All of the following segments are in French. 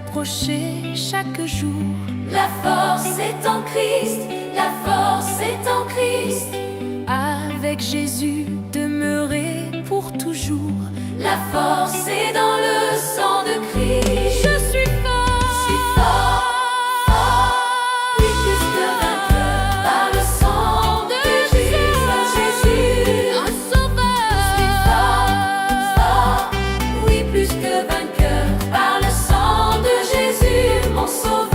approcher chaque jour. La force est en Christ, la force est en Christ. Avec Jésus, demeurer pour toujours. La force est dans le sang de Christ. Je suis fort, je suis fort, fort, oui, plus que vainqueur par le sang de Jésus, un sauveur. Je suis fort, fort, oui, plus que vainqueur par le sang de Jésus, mon sauveur.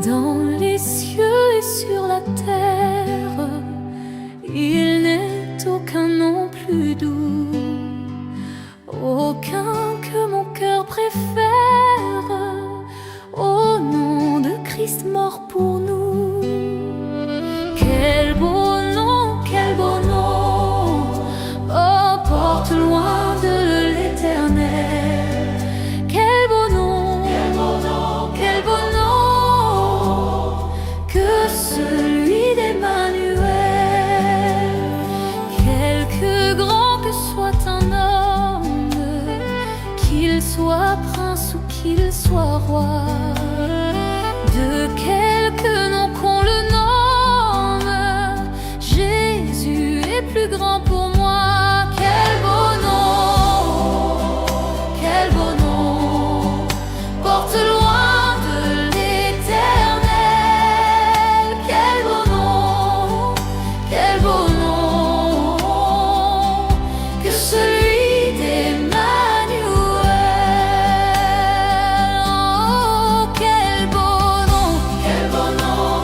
Dans les cieux et sur la terre, il n'est aucun nom plus doux, aucun que mon cœur préfère, au nom de Christ mort pour nous. Quel beau nom, oh, porte loin de l'éternel. Quel beau nom, quel beau nom, que celui d'Emmanuel. Quelque grand que soit un homme, qu'il soit prince ou qu'il soit roi, de quelque nom qu'on le nomme, Jésus est plus grand pour moi. Quel beau nom, porte loin de l'éternel. Quel beau nom, que celui d'Emmanuel. Oh, quel beau nom, oh,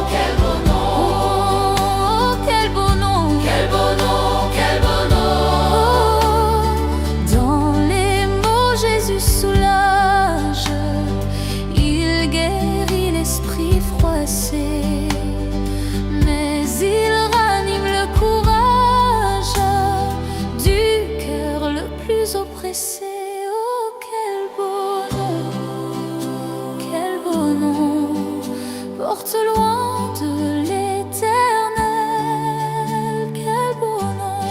quel beau nom, oh, dans les mots Jésus soulage, il guérit l'esprit froissé, mais il ranime le courage du cœur le plus oppressé. Oh, quel beau nom, porte loin de l'éternel. Quel beau nom,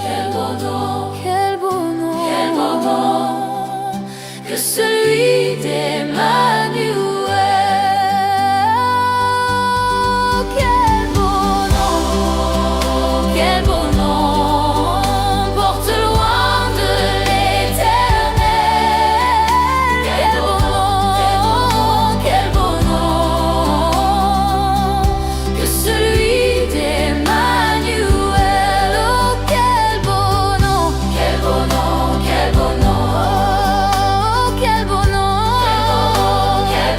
Que celui d'Emmanuel. quel beau nom, porte loin de l'éternel. Quel beau nom, que celui d'Emmanuel. Oh, quel beau nom, oh, quel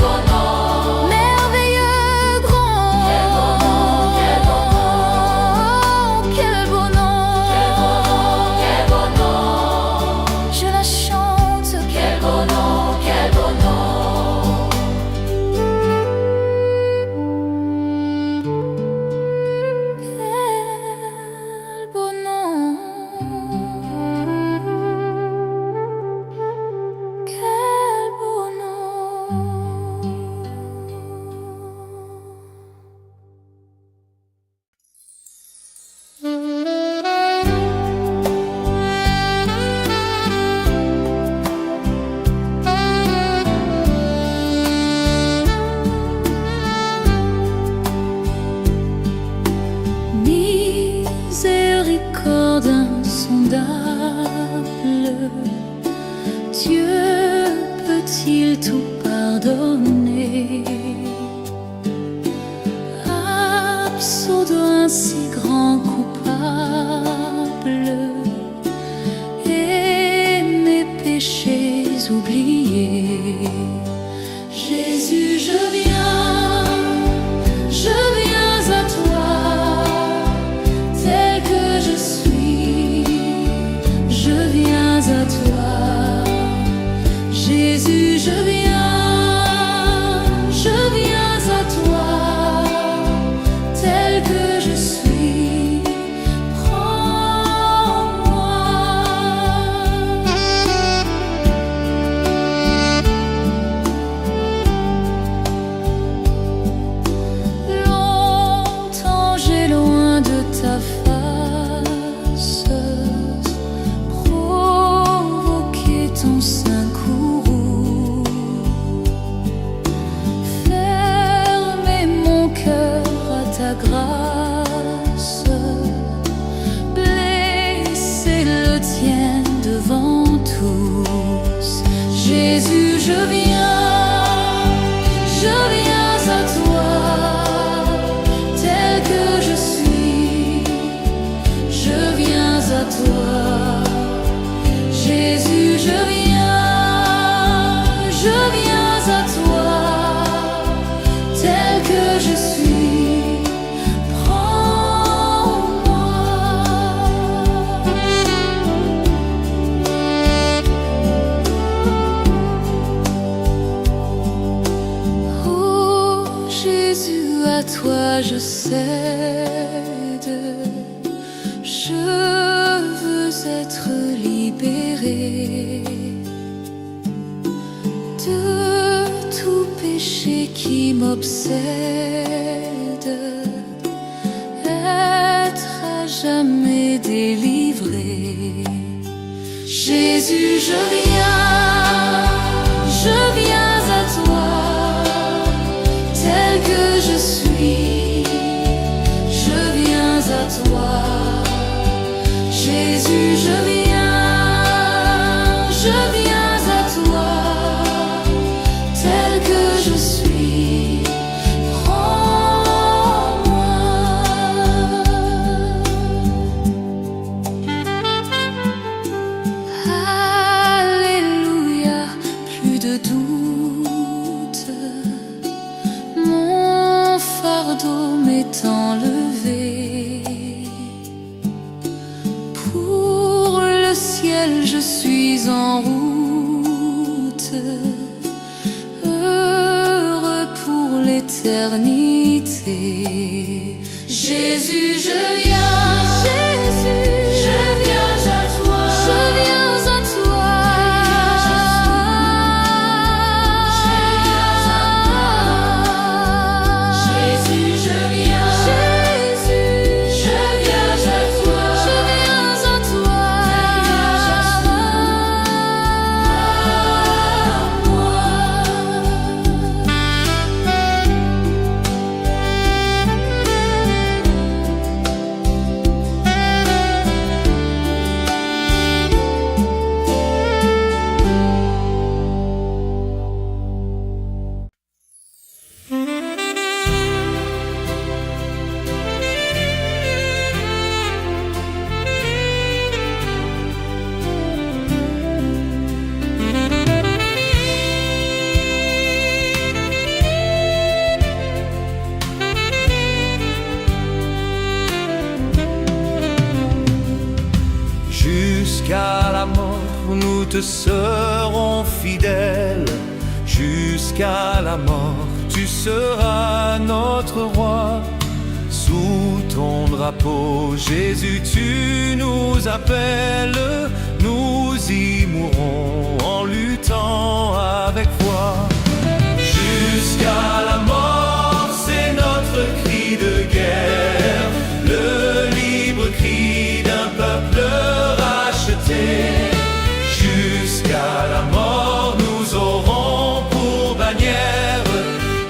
beau nom, merveilleux, grand. Quel beau nom, je la chante. Quel beau nom. Quel beau nom, quel beau nom. Miséricorde insondable, Dieu peut-il tout pardonner? Absous d'un si grand coupable, et mes péchés oubliés. Jésus, je viens à toi, tel que je suis, je viens à toi. Jésus, je viens à toi, tel que je suis, je viens à toi, Jésus, je viens à toi, tel que je suis, prends-moi. Oh Jésus, à toi je cède, je veux être libéré de tout péché qui m'obsède, être à jamais délivré. Jésus, je viens à toi, tel que je suis, je viens à toi, Jésus, je viens à toi, tel que je suis, prends-moi. Alléluia, plus de doute, mon fardeau m'est enlevé. Pour le ciel, je suis en route, heureux pour l'éternité. Jésus, je viens à toi, je viens à toi, Jésus, je viens à toi, Jusqu'à la mort, nous te serons fidèles. Jusqu'à la mort, tu seras notre roi. Sous ton drapeau, Jésus, tu nous appelles. Nous y mourrons en luttant avec foi. Jusqu'à la mort, c'est notre cri de guerre, le libre cri d'un peuple racheté. Jusqu'à la mort, nous aurons pour bannière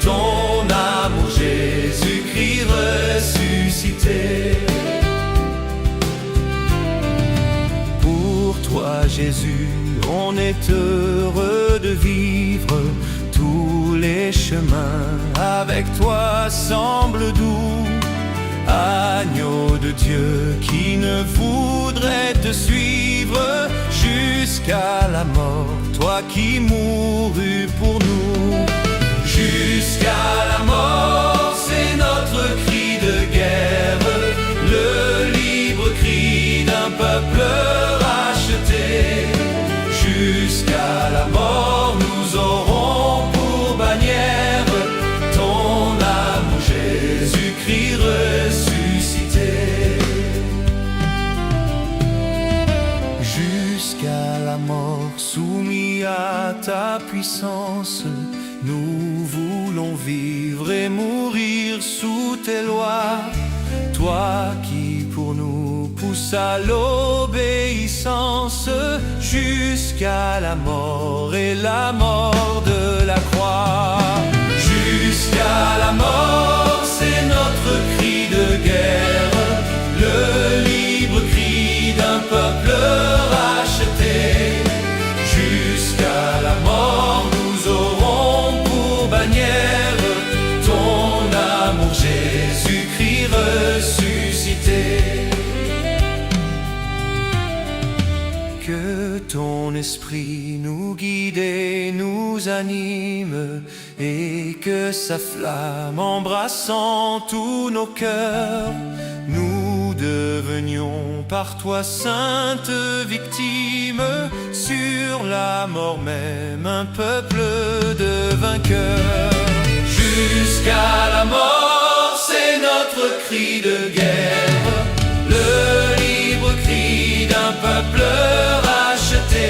ton amour, Jésus-Christ ressuscité. Pour toi, Jésus, on est heureux de vivre. Tous les chemins avec toi semblent doux. Agneau de Dieu qui ne voudrait te suivre jusqu'à la mort, toi qui mourus pour nous. Jusqu'à la mort, c'est notre cri de guerre, le libre cri d'un peuple racheté. Jusqu'à la mort, nous aurons pour bannière ton amour, Jésus-Christ ressuscité. Jusqu'à la mort, soumis à ta puissance, nous voulons vivre et mourir sous tes lois. Toi qui pour nous pousses à l'obéissance, jusqu'à la mort et la mort de la croix. Jusqu'à la mort, c'est notre cri de guerre, le libre cri d'un peuple racheté. Jusqu'à la mort, nous esprit nous guide et nous anime, et que sa flamme embrassant tous nos cœurs, nous devenions par toi sainte victime, sur la mort même un peuple de vainqueurs. Jusqu'à la mort, c'est notre cri de guerre, le libre cri d'un peuple racheté.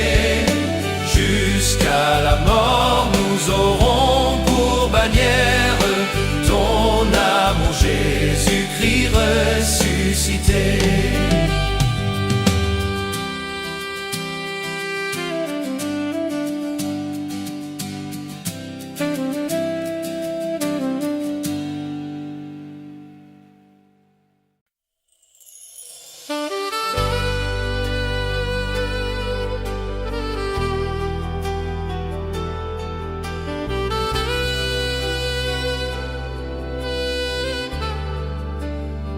Jusqu'à la mort, nous aurons pour bannière ton amour, Jésus-Christ ressuscité.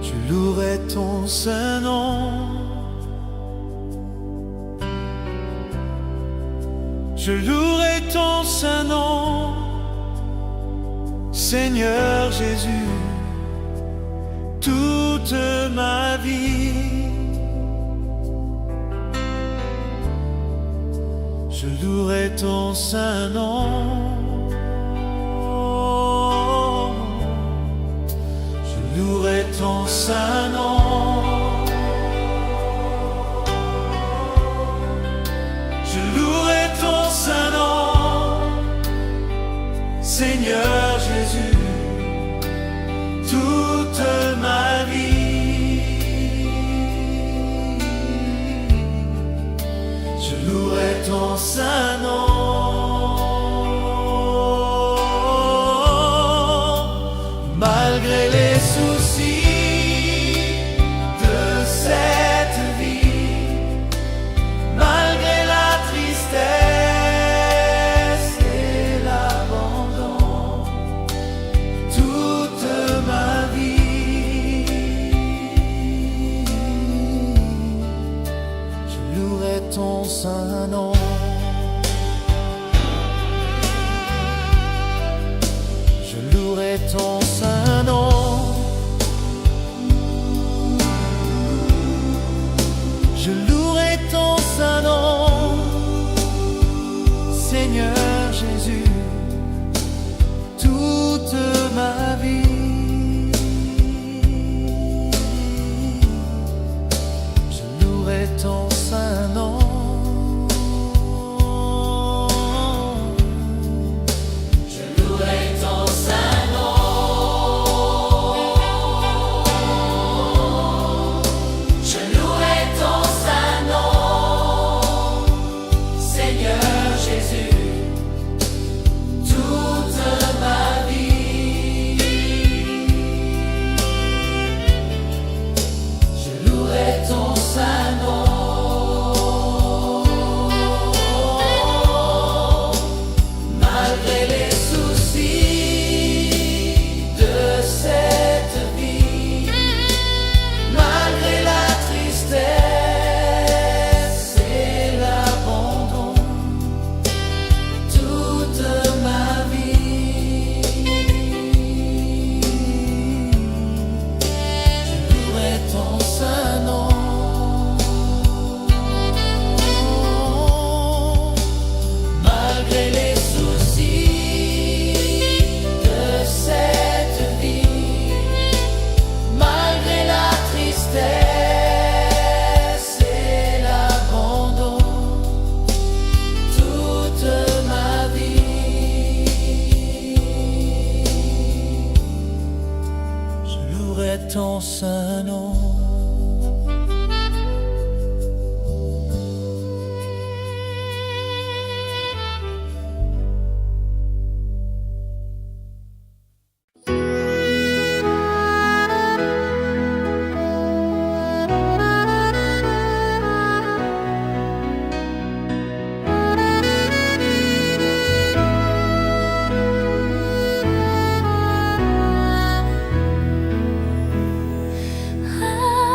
Je louerai ton saint nom, je louerai ton saint nom, Seigneur Jésus, toute ma vie. Je louerai ton saint nom. Je louerai ton saint nom, je louerai ton saint nom, Seigneur Jésus, toute ma vie. Je louerai ton saint nom. Malgré les soucis de cette vie, malgré la tristesse et l'abandon, toute ma vie, je louerai ton saint nom. Je louerai ton saint nom. Je louerai ton saint nom, Seigneur Jésus, toute ma vie. Je louerai ton saint nom. Je louerai ton saint nom. Je louerai ton saint nom, Seigneur Jésus, toute ma vie. Je louerai ton saint nom. Malgré les soucis de cette vie, malgré la tristesse et l'abandon, toute ma vie, je louerai ton saint nom. Malgré les soucis de cette vie, malgré la tristesse et l'abandon, toute ma vie, je louerai ton saint nom. Ah,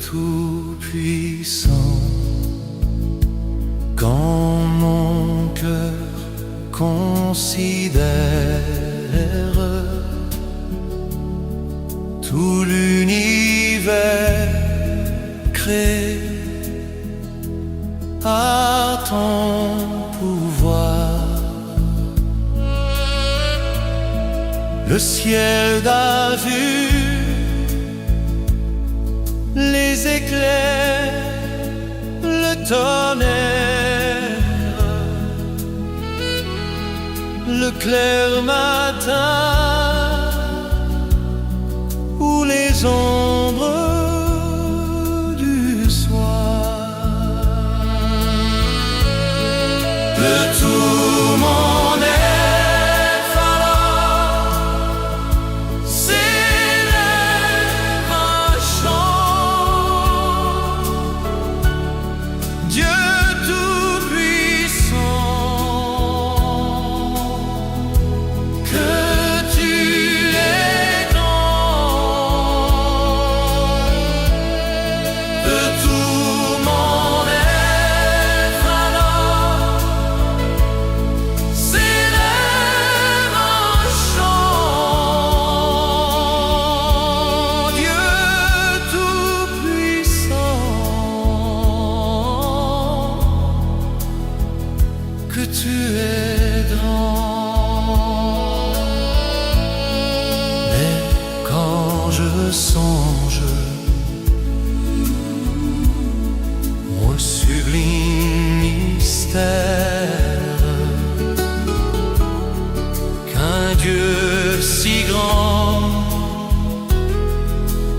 Tout-Puissant. Quand mon cœur considère tout l'univers créé à ton pouvoir, le ciel d'azur, les éclairs, le tonnerre, le clair matin ou les ombres du soir. De tout mon être alors s'élève un chant. Dieu tout-puissant, que tu es grand. De tout mon être alors s'élève un chant. Dieu tout-puissant, que tu es grand. Mais quand je songe au sublime mystère qu'un Dieu si grand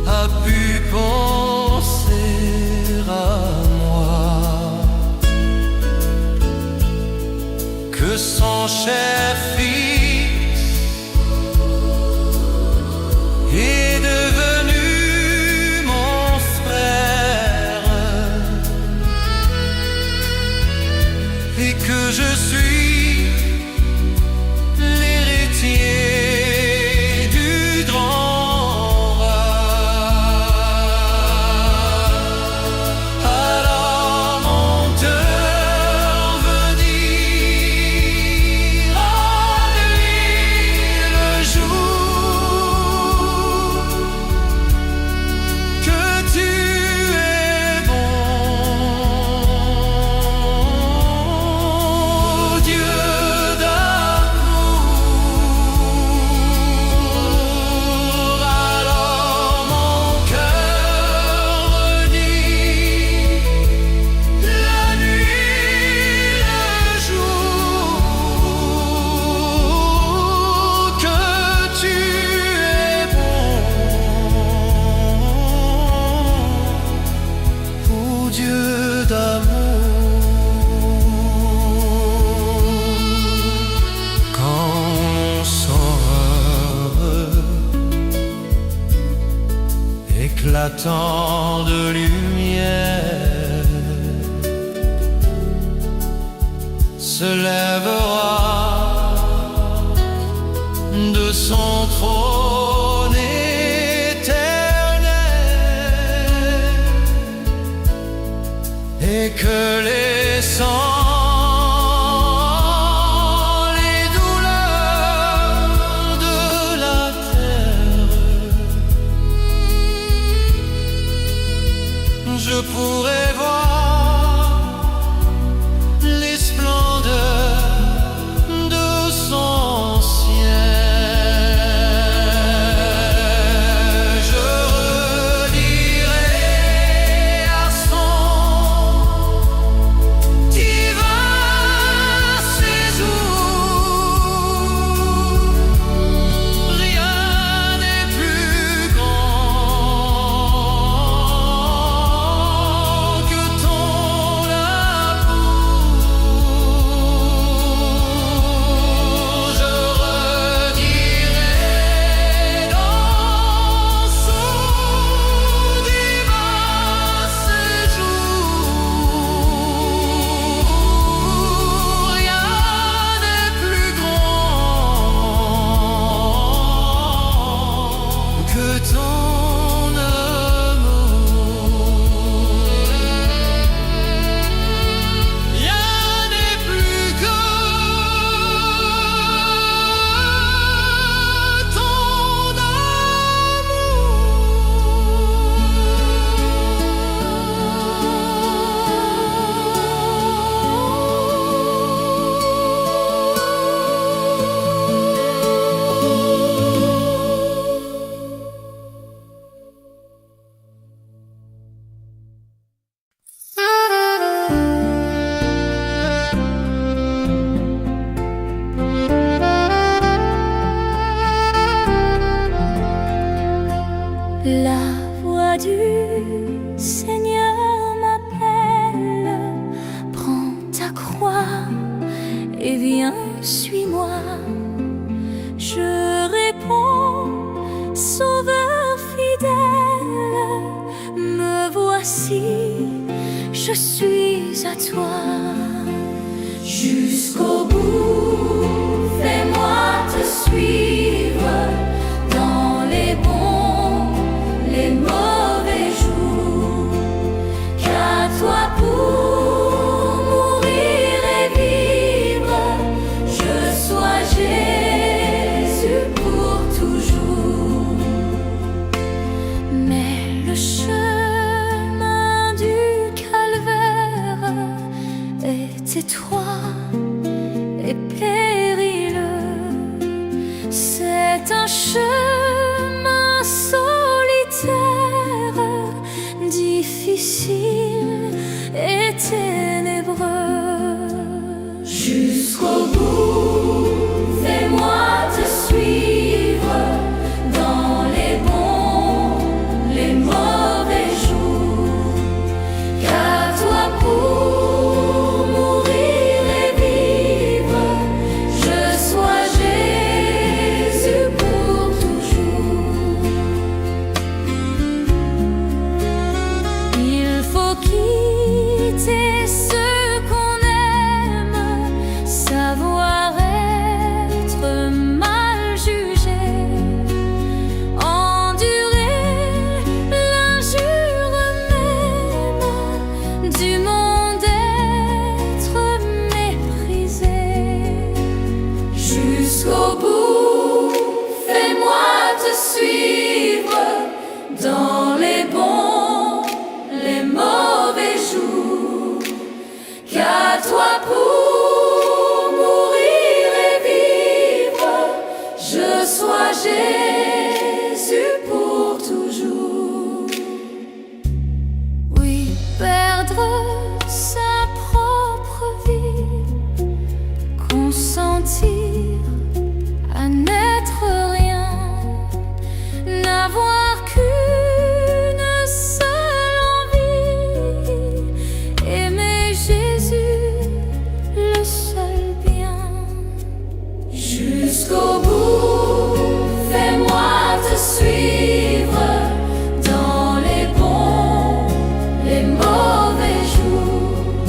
a pu penser à moi, que son cher fils est devenu mon frère, et que je suis l'héritier du grand roi. Alors mon cœur veut dire à lui le jour que tu es bon, Dieu d'amour. Alors mon cœur redit la nuit, le jour que tu es bon, ô Dieu d'amour. Quand on sort éclatant de lumière se lèvera de son trône éternel, et que les sangs, les douleurs de la terre, je pourrai voir les splendeurs de son ciel. Je redirai à son divin séjour, rien n'est plus grand que voici, je suis à toi. Jusqu'au bout, fais-moi te suivre dans les bons, les mauvais jours. Qu'à toi pour mourir et vivre, je sois Jésus pour toujours. Mais le chemin du calvaire est étroit et périlleux. C'est un chemin solitaire, difficile et ténébreux. Jusqu'au bout, fais-moi te suivre dans les bons, les mauvais jours. Qu'à toi pour mourir et vivre, je sois Jésus pour toujours. Il faut quitter ce qu'on aime, savoir être mal jugé, endurer l'injure même du monde, être méprisé. Jusqu'au bout, fais-moi te suivre dans les bons, les mauvais jours. Qu'à toi pour mourir et vivre, je sois Jésus pour toujours. Oui, perdre sa propre vie, consentir à n'être rien, n'avoir qu'une seule envie, aimer Jésus, le seul bien. Jusqu'au bout, fais-moi te suivre dans les bons, les mauvais jours.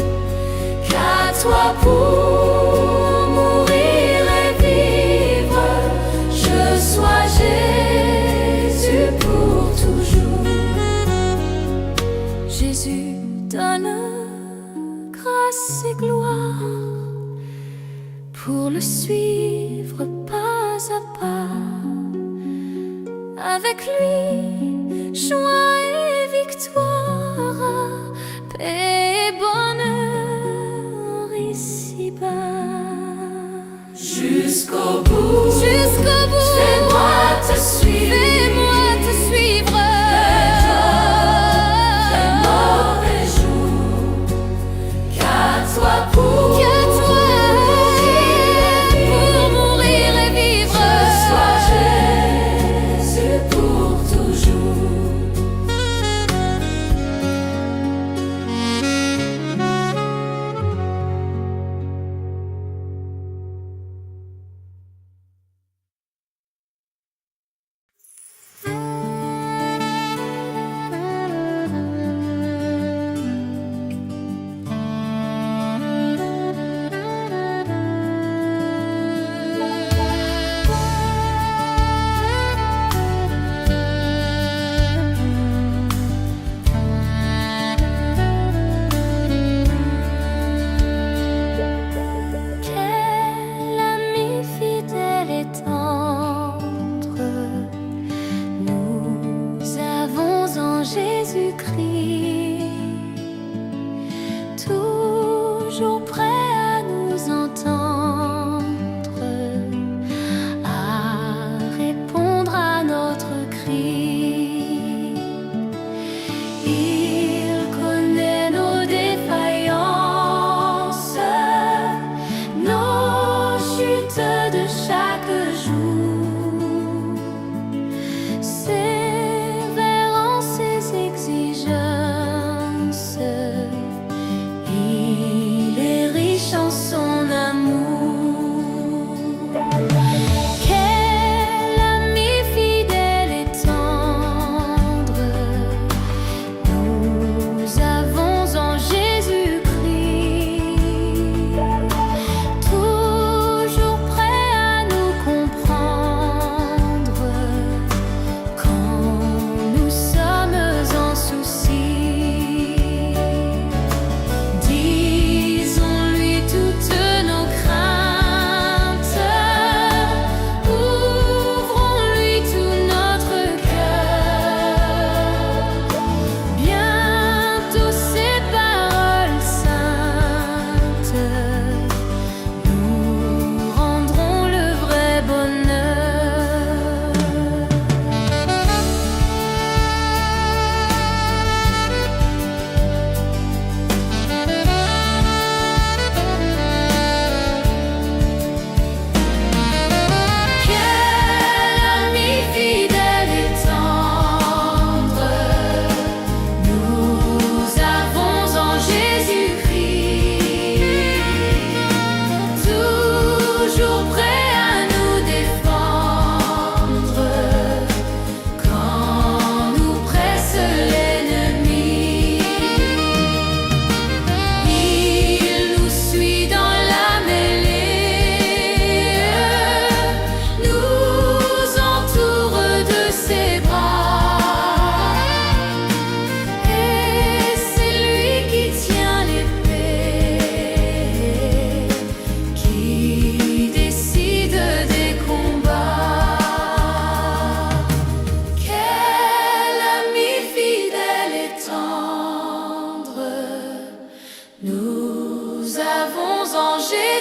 Qu'à toi pour mourir et vivre, je sois Jésus pour toujours. Jésus donne grâce et gloire pour le suivre pas à pas. Avec lui, joie et victoire, paix et bonheur ici-bas. Jusqu'au bout, Jusqu'au bout, fais-moi te suivre. fais-moi te suivre. Les mauvais jours. Qu'à toi pour Mourir et vivre. je sois Jésus pour toujours.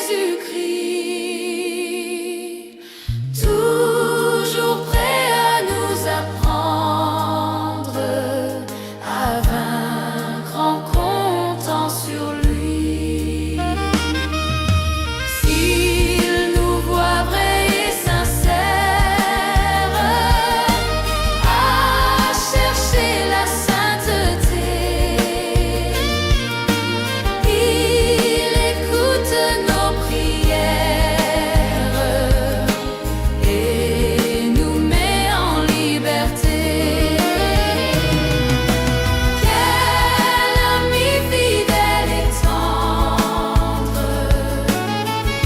Jésus-Christ, toujours prêt à nous apprendre à vaincre en comptant sur lui. S'il nous voit vrais et sincères à chercher la sainteté, il écoute nos prières et nous met en liberté. Quel ami fidèle et tendre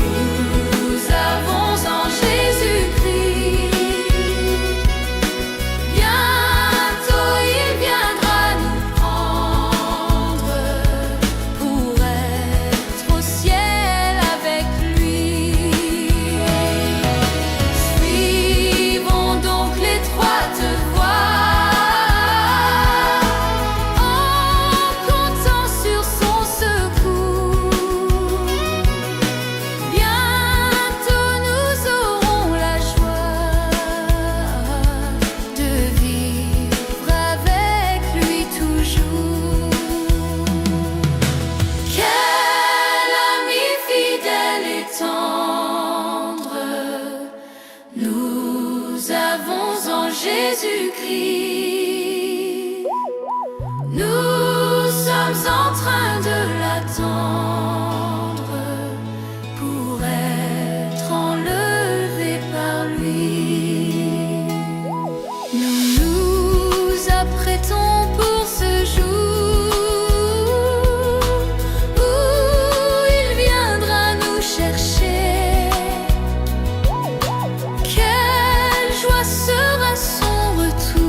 nous avons en Jésus-Christ. Bientôt il viendra nous prendre pour être au ciel avec lui. Suivons donc l'étroite voie en comptant sur son secours. Bientôt nous aurons la joie de vivre avec lui toujours. Quel ami fidèle et tendre nous avons en Jésus-Christ. Nous sommes en train de l'attendre pour être enlevés par lui. Nous nous apprêtons pour ce jour où il viendra nous chercher. Quelle joie sera son retour.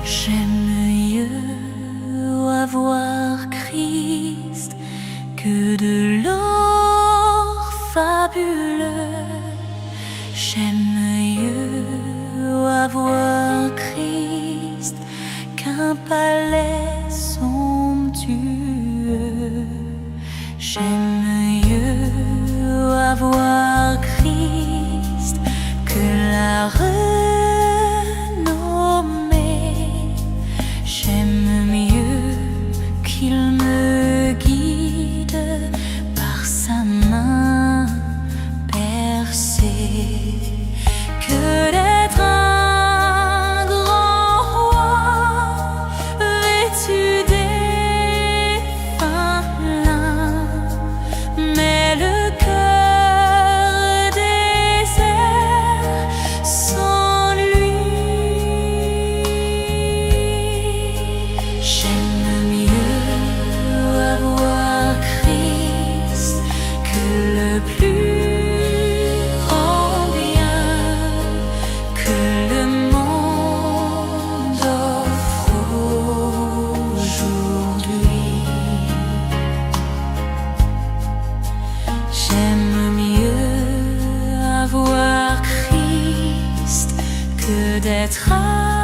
J'aime mieux avoir Christ que de l'or fabuleux. J'aime mieux avoir Christ qu'un palais somptueux. J'aime mieux avoir Christ que la renommée. J'aime mieux qu'il me guide par sa main percée que d'être un grand roi vêtu des fins lins. Mais le cœur désert sans lui. J'aime mieux avoir Christ que le plus grand bien que le monde offre aujourd'hui. J'aime mieux avoir Christ que d'être arrivé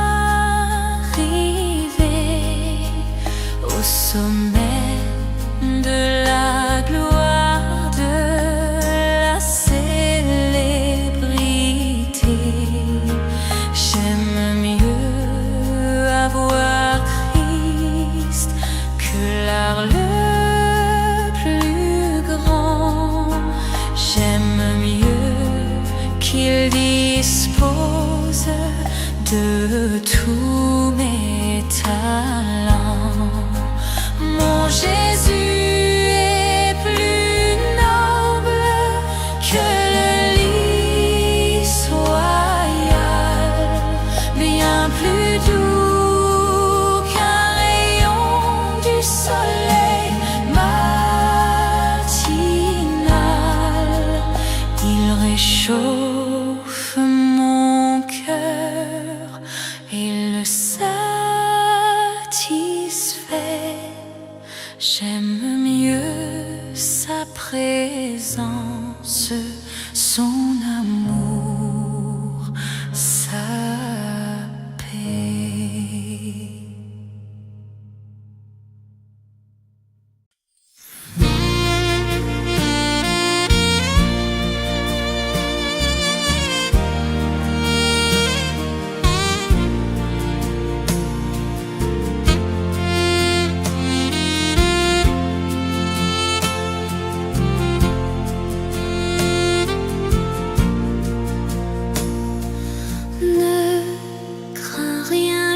au sommet de la gloire, de la célébrité. J'aime mieux avoir Christ que l'art le plus grand. J'aime mieux qu'il dispose de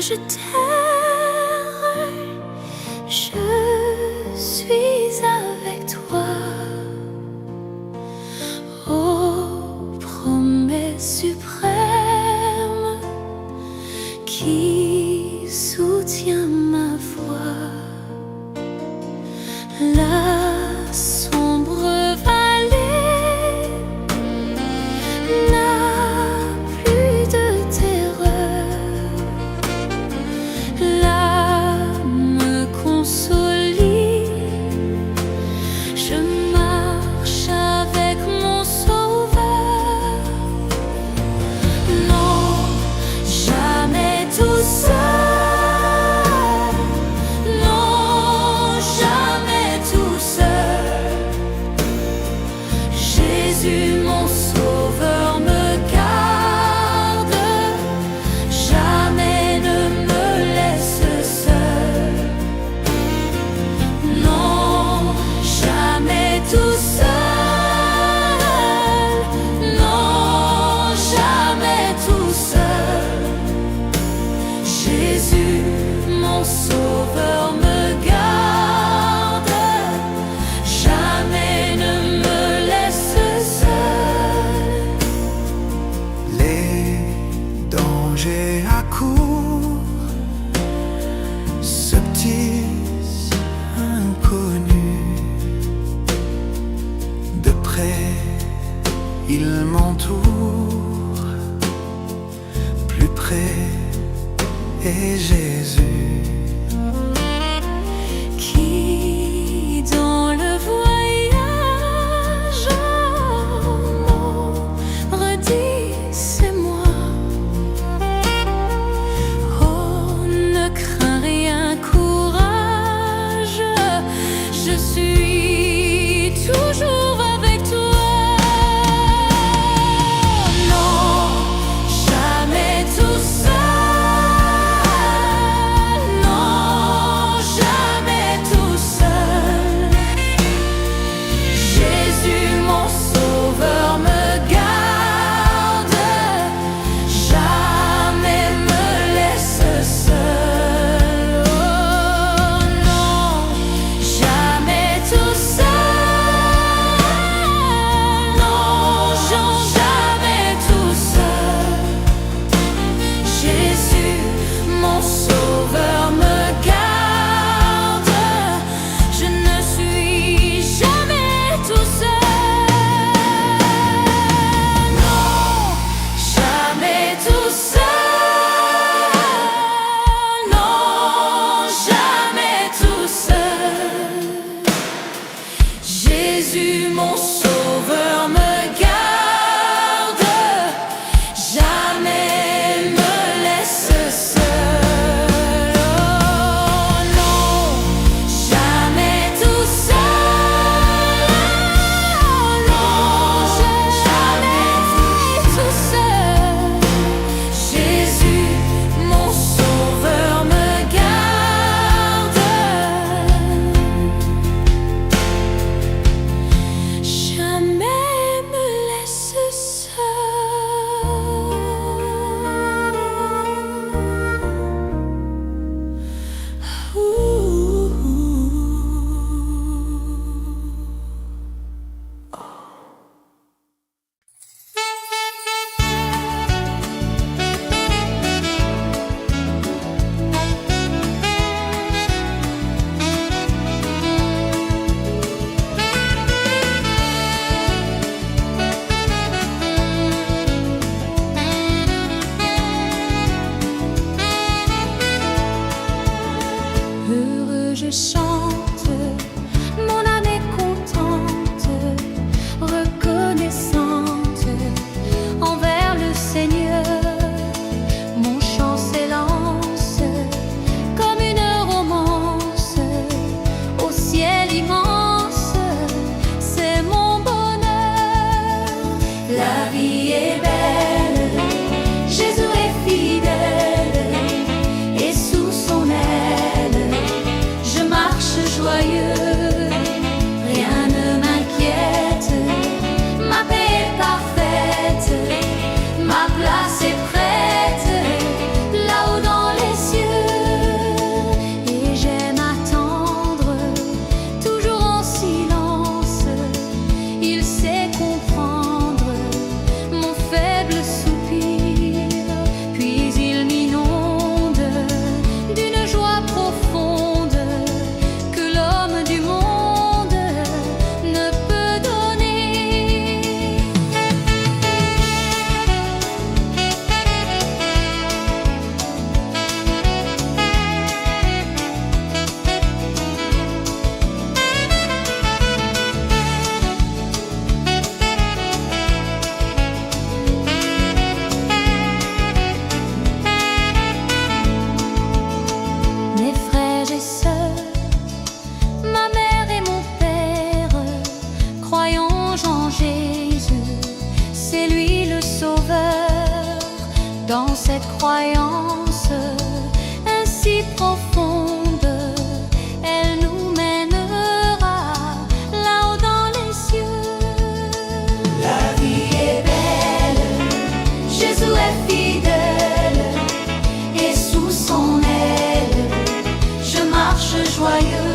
je t'aime, je suis avec toi. Ô promesse suprême qui soutient ma voix, la sombre vallée n'a plus de terreur, l'âme consolée, je marche avec mon Sauveur. Non, jamais tout seul. Non, jamais tout seul. Jésus, mon Sauveur, me garde, jamais ne me laisse seul. Non, jamais tout seul. Non, jamais tout seul. Jésus, mon Sauveur, me garde, jamais ne me laisse seul. Les dangers accourent, subtils, inconnus. De près, ils m'entourent, plus près est Jésus. Qui dans le voyage redit c'est moi. Oh, ne crains rien, courage, je suis toujours avec toi. Non, jamais tout seul. Non, jamais tout seul. Jésus, mon Sauveur, me garde, jamais me laisse seul. Oh non, jamais tout seul. Non, jamais tout seul. Jésus, mon Sauveur, me garde, je ne suis jamais tout seul. Non, jamais tout seul. Non, jamais tout seul. Jésus, mon Sauveur, me garde, jamais me laisse seul. Oh non, jamais tout seul. Non, jamais tout seul. Jésus, mon Sauveur, me garde, jamais me laisse seul. Heureux je chante, mon âme est contente, reconnaissante envers le Seigneur. Mon chant s'élance comme une romance au ciel immense, c'est mon bonheur. La vie est belle, Jésus est fidèle, et sous son aile, je marche joyeux, rien ne m'inquiète, ma paix est parfaite, ma place est prête, là-haut dans les cieux. dans cette croyance ainsi profonde, elle nous mènera là-haut dans les cieux. La vie est belle, Jésus est fidèle, et sous son aile, je marche joyeux.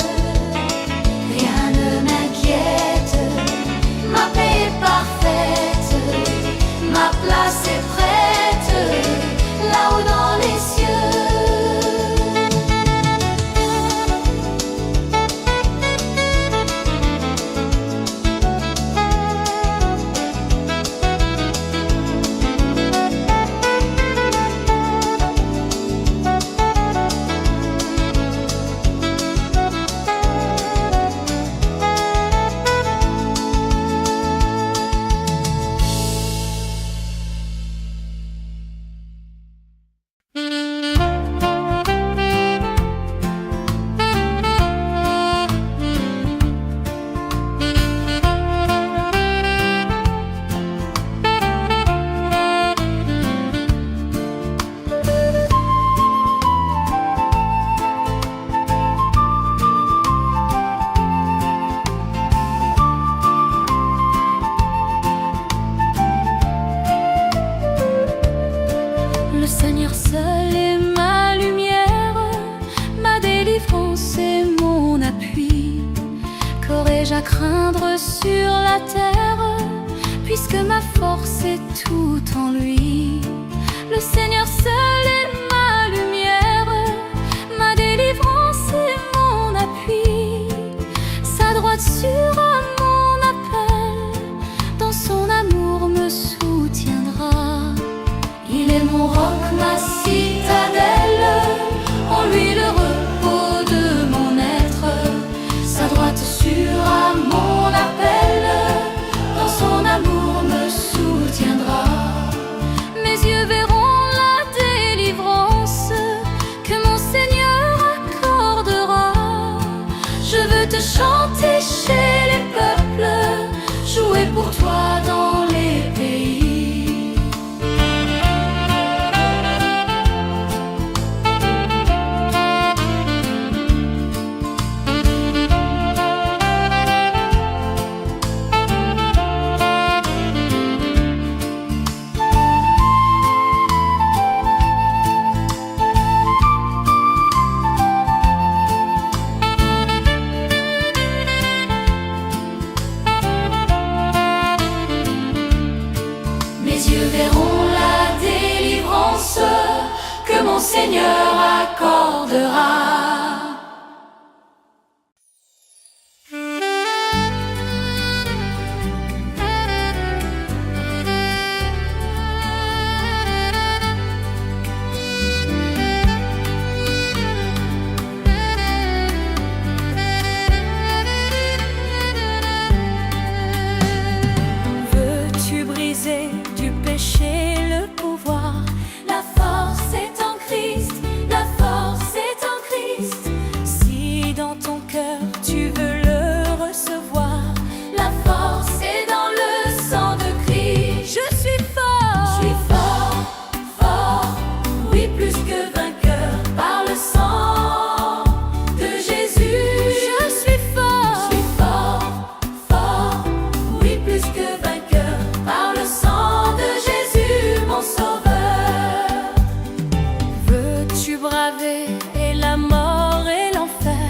Rien ne m'inquiète, ma paix est parfaite, ma place est prête, là-haut dans les cieux. Le Seigneur seul est ma lumière, ma délivrance et mon appui. Qu'aurais-je à craindre sur la terre, puisque ma force est tout en lui. Le Seigneur seul est ma lumière, ma délivrance et mon appui. Sa droite sur mon appel, dans son amour me soutiendra. Il est mon roc, ma citadelle, en lui le repos de mon être. Sa droite sur mon appel, dans son amour me soutiendra. Mes yeux verront la délivrance que mon Seigneur accordera. Je veux te chanter chez les peuples, jouer pour toi dans les pays. Verront la délivrance que mon Seigneur accordera. Veux-tu briser du péché le pouvoir? La force est en Christ, la force est en Christ. Si dans ton cœur tu veux le recevoir, La force est dans le sang de Christ. je suis fort. Je suis fort, fort, oui plus que vainqueur par le sang de Jésus. Je suis fort. Je suis fort, fort, oui plus que vainqueur par le sang de Jésus, mon sauveur. Veux-tu braver et la mort et l'enfer?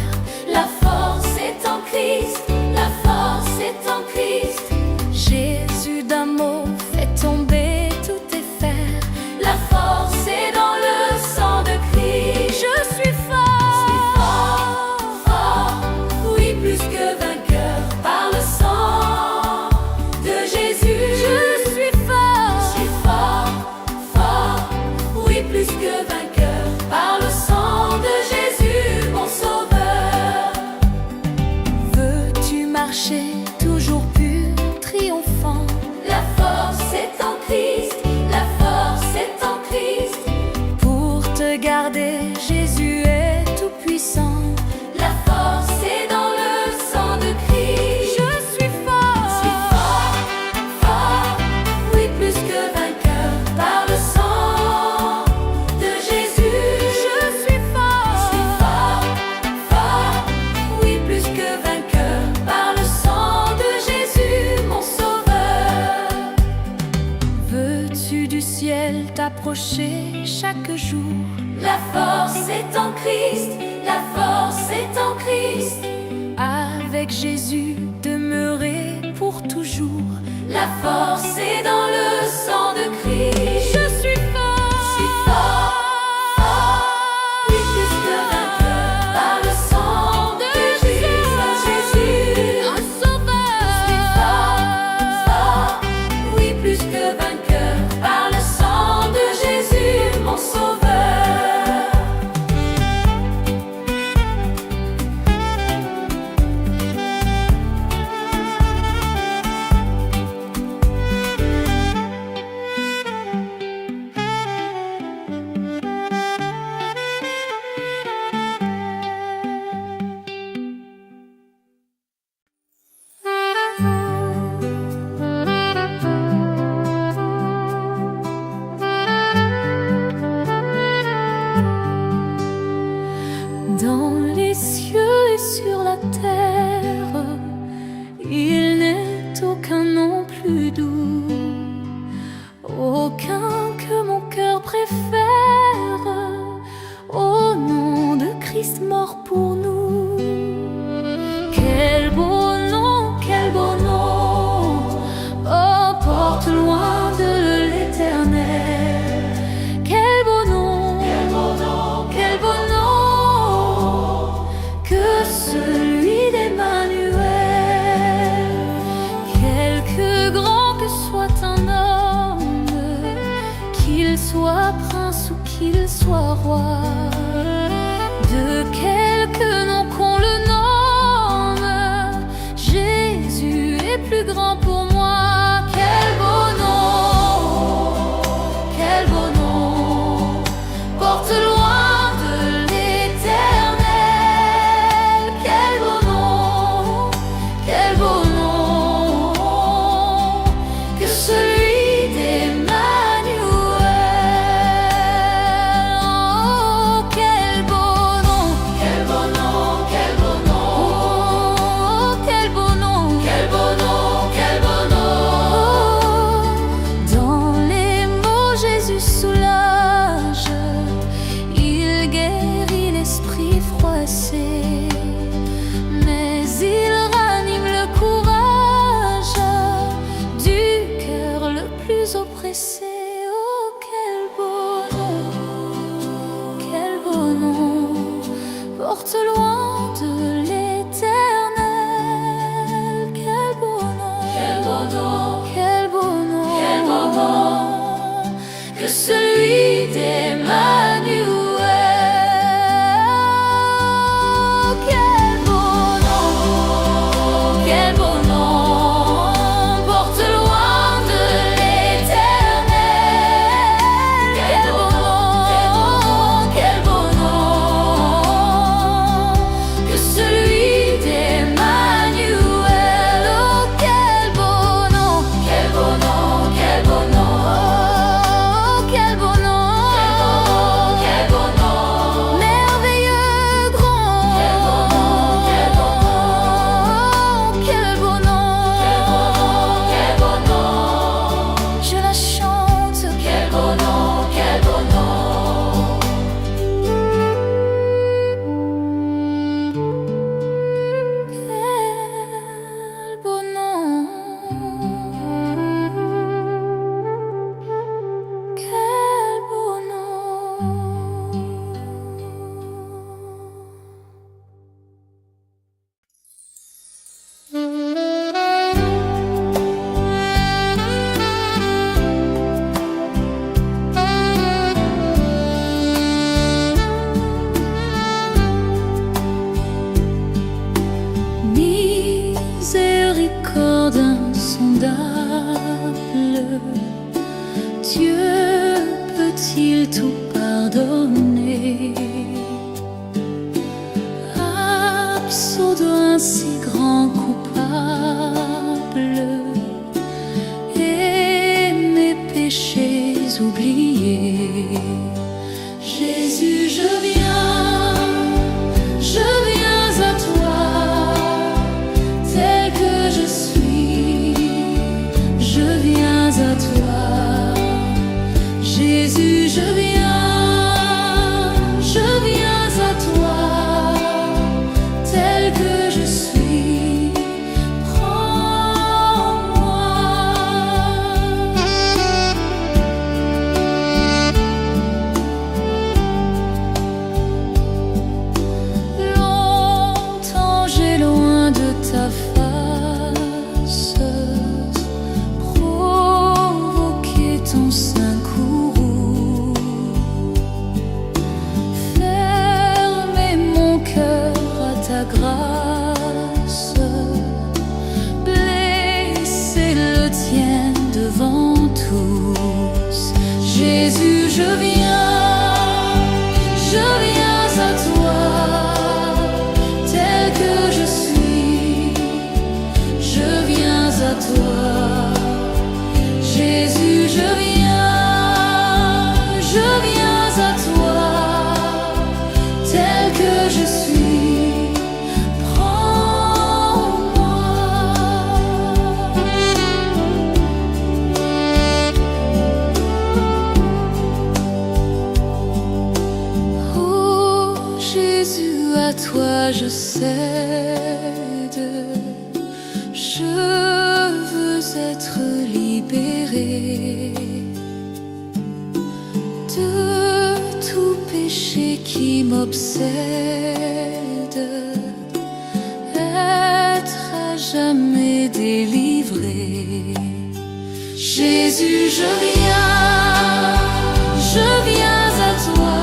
La force est en Christ, la force est en Christ. Jésus d'un mot fait tomber tous tes fers. La force est dans le sang de Christ. Je suis fort. Fort, fort, oui plus que vainqueur par le sang de Jésus. Je suis fort. Je suis fort, fort, oui plus que vainqueur par le sang de Jésus, mon sauveur. Veux-tu marcher toujours pur, triomphant? La force est en Christ, la force est en Christ. Pour te garder, Jésus est tout puissant. La force est dans le sang de Christ. Je suis fort. Je suis fort, fort, oui plus que vainqueur par le sang approcher chaque jour. La force est en Christ, la force est en Christ. Avec Jésus, demeurer pour toujours. La force est dans le sang de Christ. Je suis fort, Je suis fort, fort, oui plus que vainqueur par le sang de Jésus. un sauveur. Je suis fort, fort, oui plus que vainqueur par le sang de Jésus, mon sauveur. Dans les cieux et sur la terre, il n'est aucun nom plus doux, aucun que mon cœur préfère, au nom de Christ mort pour nous. Quel beau nom, oh, porte loin de l'éternel. Quel beau nom, quel beau nom, que celui d'Emmanuel. Quelque grand que soit un homme, qu'il soit prince ou qu'il soit roi, de quelque nom qu'on le nomme, Jésus est plus grand pour moi. Quel beau nom, porte loin de l'éternel. Quel beau nom, que celui d'Emmanuel. Oh, quel beau nom, Quel beau nom, quel beau nom, oh, quel beau nom, quel beau nom, quel beau nom. Dans les mots Jésus soulage, il guérit l'esprit froissé, mais il ranime le courage du cœur le plus oppressé. Oh, quel beau nom, porte loin de l'éternel. Quel beau nom, Quel beau nom, quel beau nom, quel beau nom, que celui d'Emmanuel. Quel beau nom, porte loin de l'éternel. Quel beau nom, que celui d'Emmanuel. Oh, quel beau nom, quel beau nom, quel beau nom, oh, quel beau nom, quel beau nom, merveilleux grand. quel beau nom, Quel beau nom, quel beau nom, je la chante. quel beau nom, quel beau nom. Quel beau nom, quel beau nom. Miséricorde insondable, Dieu peut-il tout pardonner? Absurde un si grand coupable, et mes péchés oubliés. Jésus, je viens à toi, tel que je suis, je viens à toi. Jésus, je viens à toi, tel que je suis. Prends-moi. Longtemps j'ai loin de ta face provoqué ton sein courroux, fermé mon cœur à ta grâce, blessé le tien devant tous. Jésus, je viens à toi, tel que je suis. Je viens à toi, Jésus, je viens à toi, tel que je suis. Prends-moi. Oh Jésus, à toi je cède. Je veux être libéré de tout péché qui m'obsède, être à jamais délivré. Jésus, je viens à toi,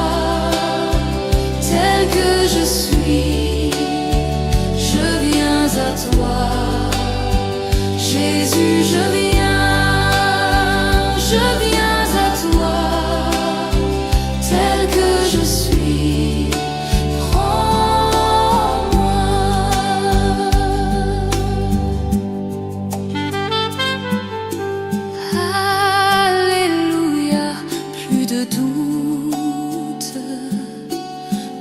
tel que je suis. Je viens à toi, Jésus, je viens à toi, tel que je suis. Prends-moi. Alléluia, plus de doute,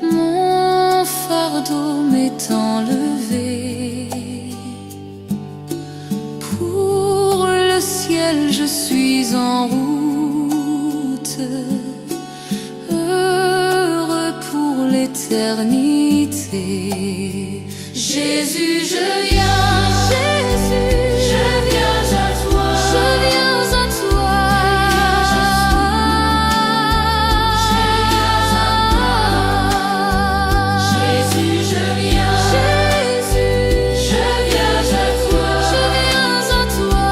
mon fardeau m'est enlevé. Pour le ciel, je suis en route, heureux pour l'éternité. Jésus, je viens à toi, je viens à toi. Jésus, je viens à toi, je viens à toi.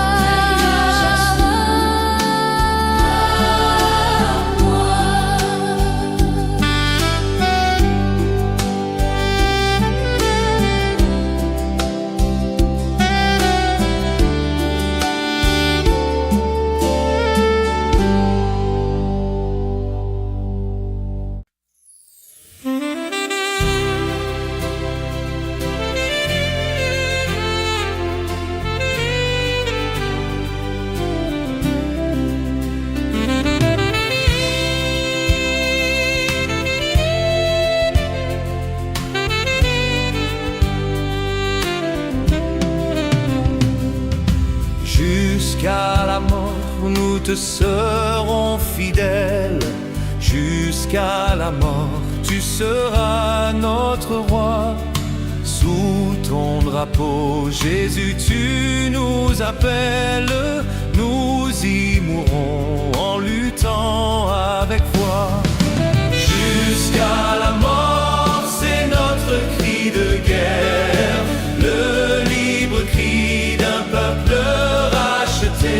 Jusqu'à la mort, nous te serons fidèles. Jusqu'à la mort, tu seras notre roi. Sous ton drapeau, Jésus, tu nous appelles. Nous y mourrons en luttant avec foi. Jusqu'à la mort, c'est notre cri de guerre, le libre cri d'un peuple racheté.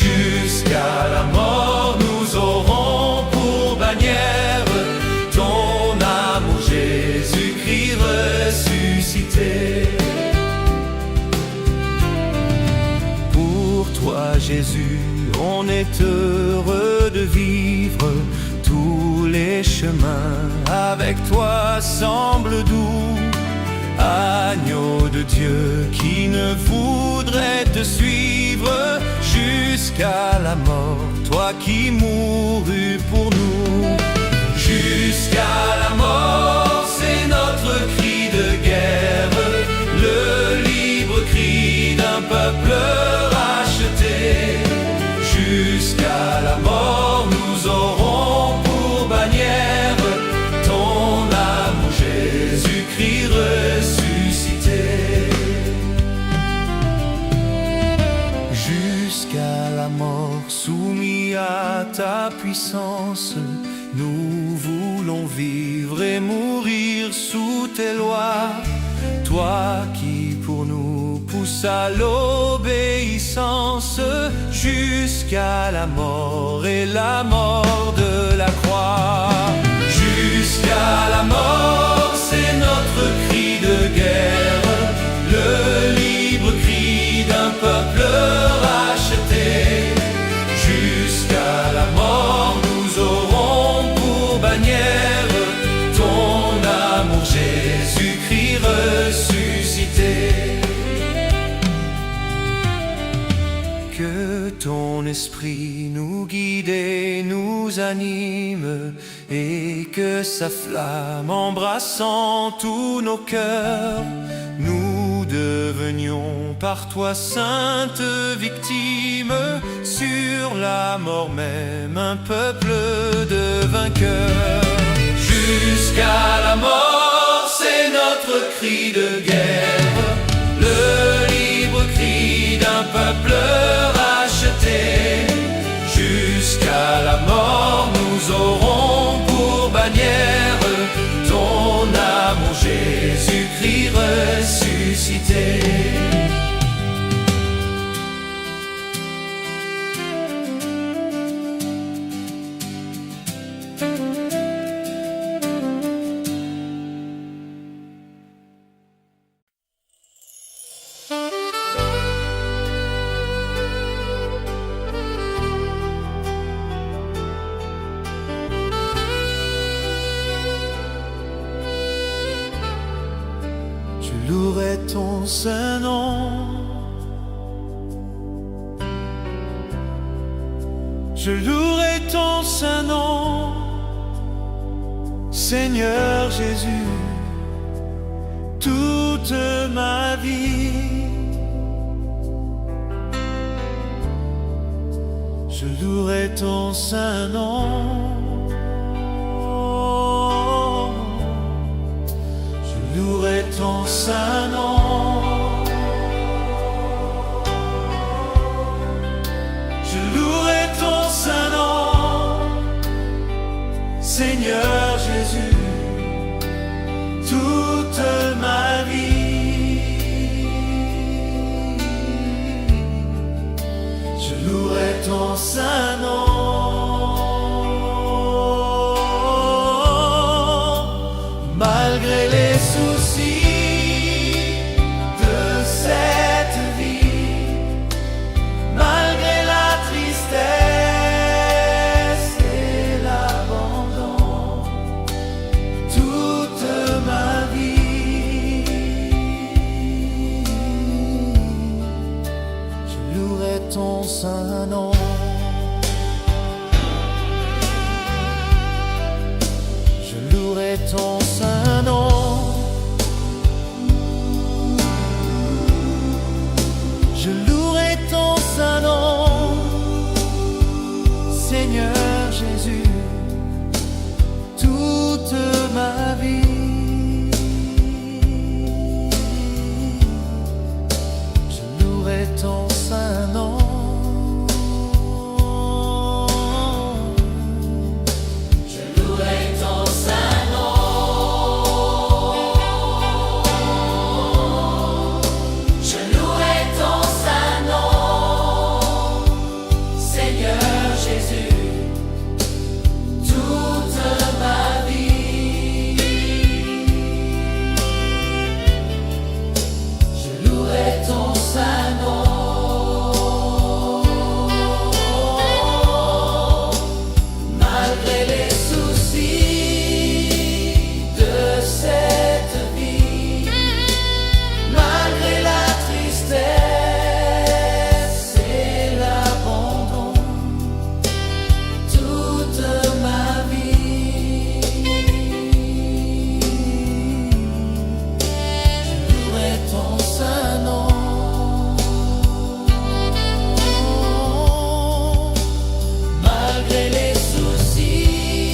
Jusqu'à la mort, nous aurons pour bannière ton amour, Jésus-Christ ressuscité. Pour toi, Jésus, on est heureux de vivre. Tous les chemins avec toi semblent doux. Agneau de Dieu qui ne voudrait te suivre jusqu'à la mort, toi qui mourus pour nous. Jusqu'à la mort, c'est notre cri de guerre, le libre cri d'un peuple racheté. Jusqu'à la mort, nous aurons puissance. Nous voulons vivre et mourir sous tes lois. Toi qui pour nous pousses à l'obéissance jusqu'à la mort et la mort de la croix. Jusqu'à la mort, c'est notre cri de guerre, le libre cri d'un peuple racheté. Jusqu'à la mort, nous aurons pour bannière ton amour, Jésus-Christ ressuscité. Que ton esprit nous guide et nous anime, et que sa flamme embrassant tous nos cœurs, nous devenions par toi sainte victime, sur la mort même un peuple de vainqueurs. Jusqu'à la mort, c'est notre cri de guerre, le libre cri d'un peuple racheté. Jusqu'à la mort, nous aurons pour bannière ton amour, Jésus-Christ ressuscité. Je louerai ton saint nom, je louerai ton saint nom, Seigneur Jésus, toute ma vie. Je louerai ton saint nom. Je louerai ton saint nom. Je louerai ton saint nom, Seigneur Jésus, toute ma vie. Je louerai ton saint nom. Malgré les soucis de cette vie, malgré la tristesse et l'abandon, toute ma vie, je louerai ton saint nom. Je louerai ton saint nom. Je louerai ton saint nom, Seigneur Jésus, toute ma vie. Je louerai ton saint nom. Je louerai ton saint nom. Je louerai ton saint nom, Seigneur Jésus, toute ma vie. Je louerai ton saint nom. Malgré les soucis de cette vie, malgré la tristesse et l'abandon, toute ma vie, je louerai ton saint nom. Malgré les soucis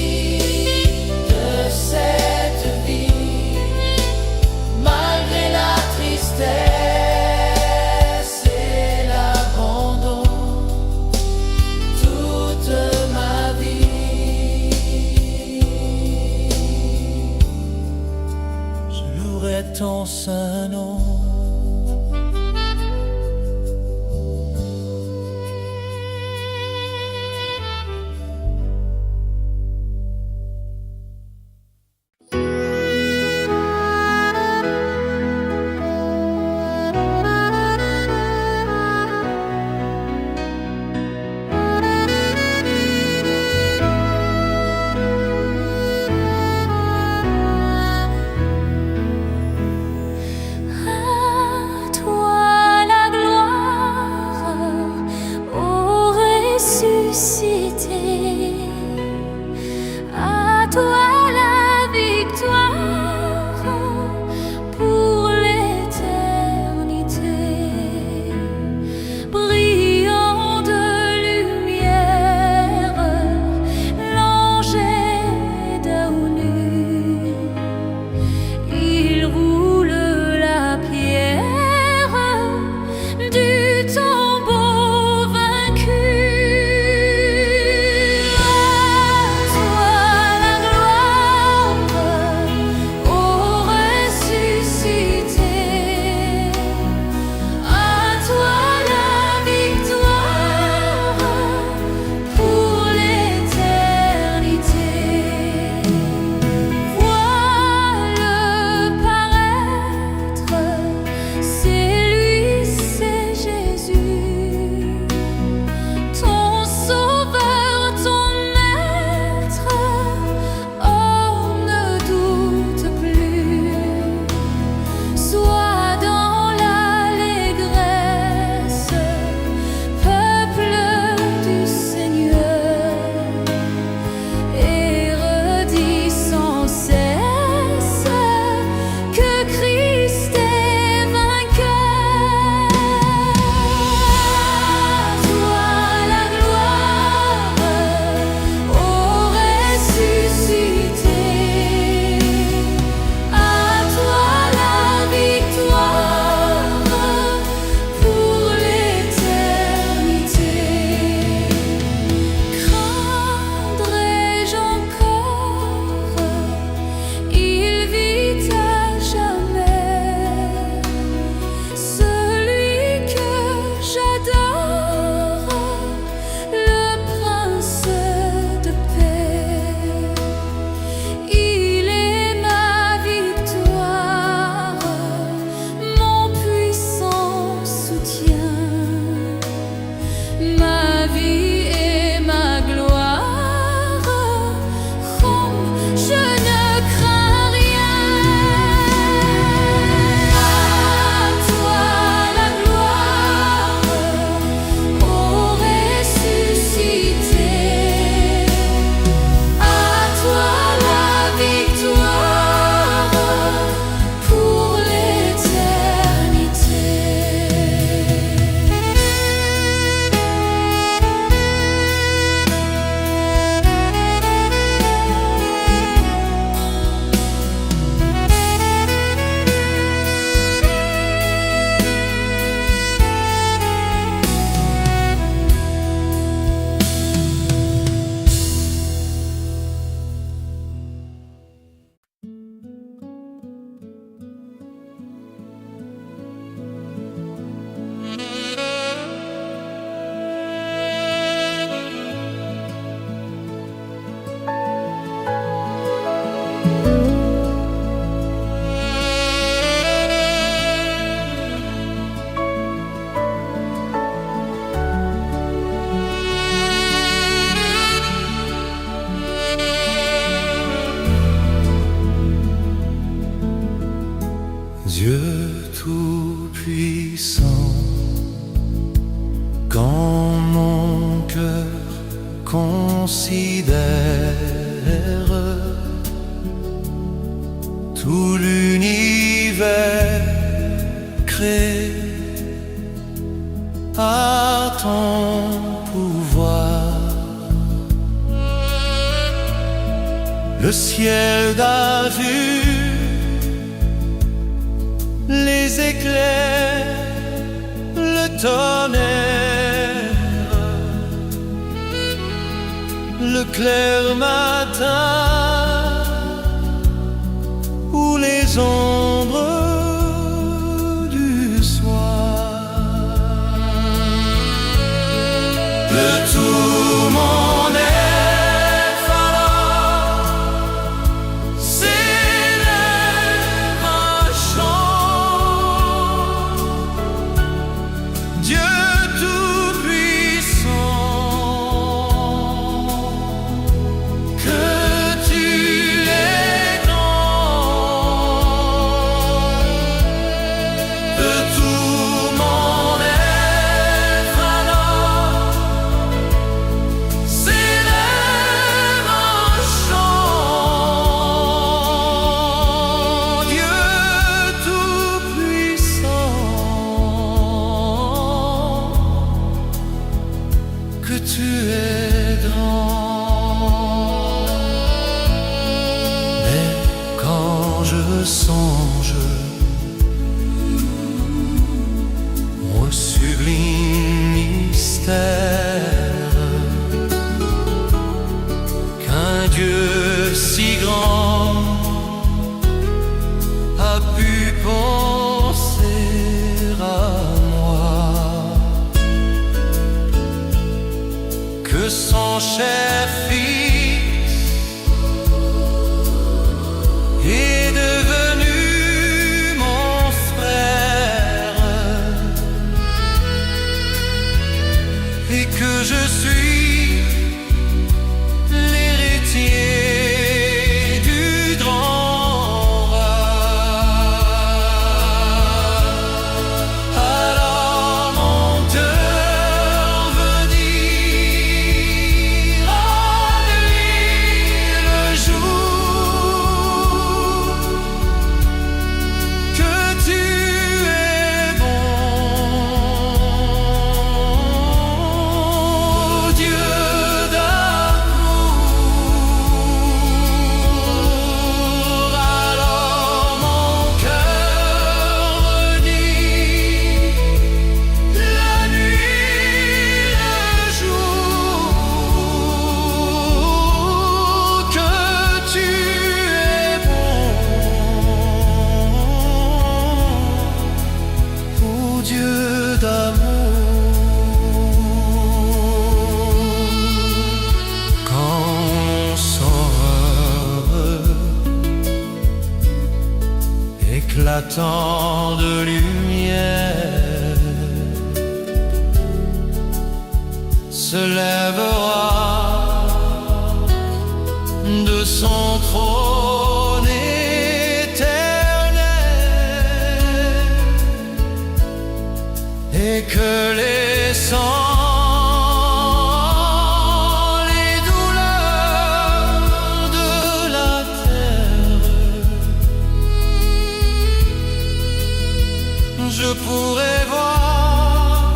ton saint nom. À toi la victoire pour l'éternité, brillant de lumière, l'ange est devenu. Il roule la pierre du tombeau vaincu. Dieu tout-puissant, quand mon cœur considère tout l'univers créé à ton pouvoir, le ciel d'azur, les éclairs, le tonnerre, le clair matin ou les ombres songe au sublime mystère qu'un Dieu si grand a pu penser à moi, que son cher Fils est devenu mon frère et que je suis l'héritier du grand roi. Alors mon cœur veut dire à lui le jour que tu es bon, Dieu d'amour. Alors mon cœur dit la nuit, le jour que tu es bon, ô Dieu d'amour. Quand on sort éclatant de lumière se lèvera de son trône éternel et que les sangs, les douleurs de la terre, je pourrai voir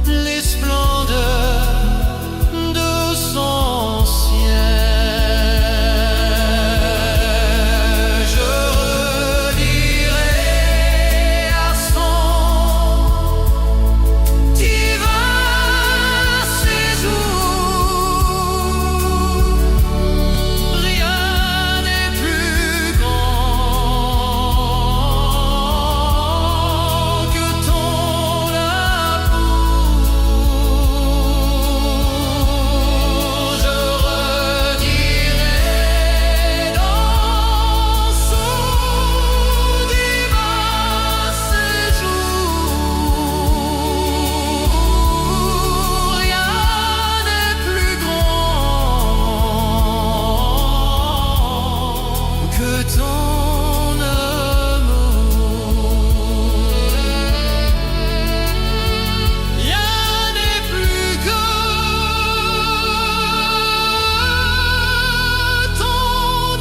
les splendeurs de son ciel. Je redirai à son divin séjour, rien n'est plus grand que ton amour. Je redirai dans son divin séjour, rien n'est plus grand que ton amour. Rien n'est plus que ton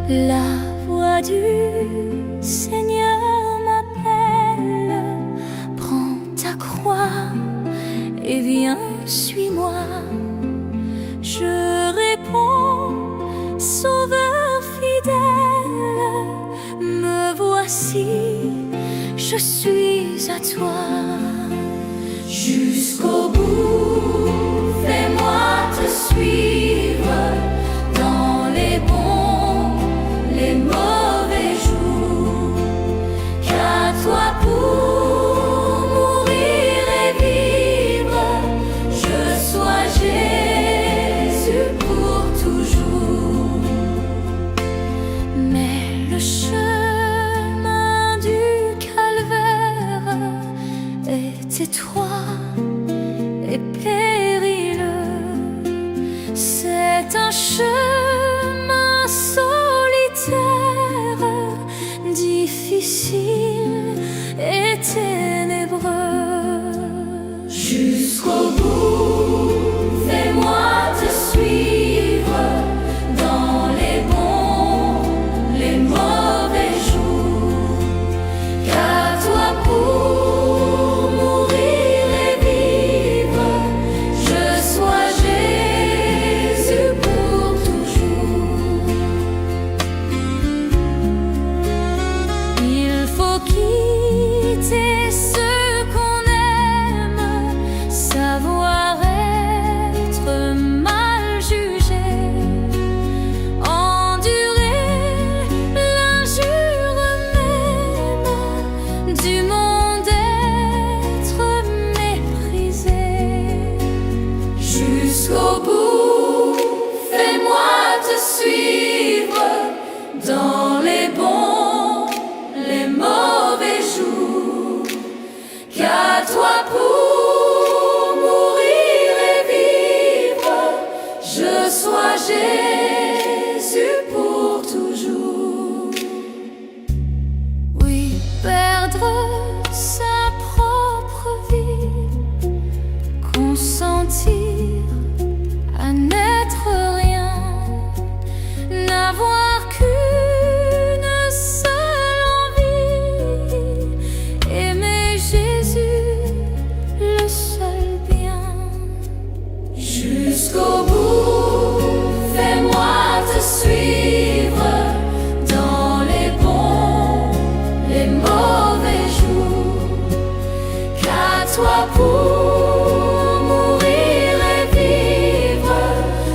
La voix du Seigneur m'appelle, prends ta croix et viens, suis-moi. Je réponds, Sauveur fidèle, me voici, je suis à toi. Jusqu'au bout, fais-moi te suivre dans les bons, les mauvais jours. Qu'à toi pour mourir et vivre, je sois Jésus pour toujours. Mais le chemin du calvaire est étroit et périlleux. C'est un chemin solitaire sois Jésus pour toujours. Oui, perdre sa propre vie, consentir à n'être rien, n'avoir qu'une seule envie, aimer Jésus, le seul bien. Jusqu'au bout, fais-moi te suivre dans les bons, les mauvais jours, qu'à toi pour mourir et vivre,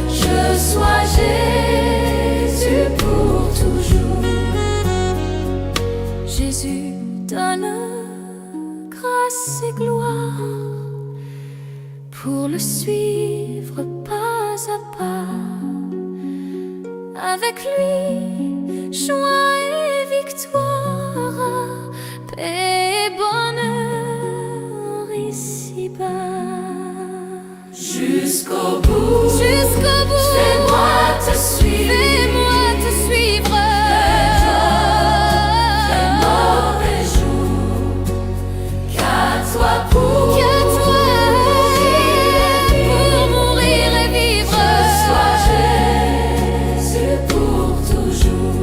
je sois Jésus pour toujours. Jésus donne grâce et gloire, pour le suivre pas à pas. Avec lui, joie et victoire, paix et bonheur ici-bas. Jusqu'au bout, Jusqu'au bout, fais-moi te suivre. fais-moi te suivre. Les mauvais jours, qu'à toi pour Qu'à toi pour mourir et vivre. je sois Jésus pour toujours.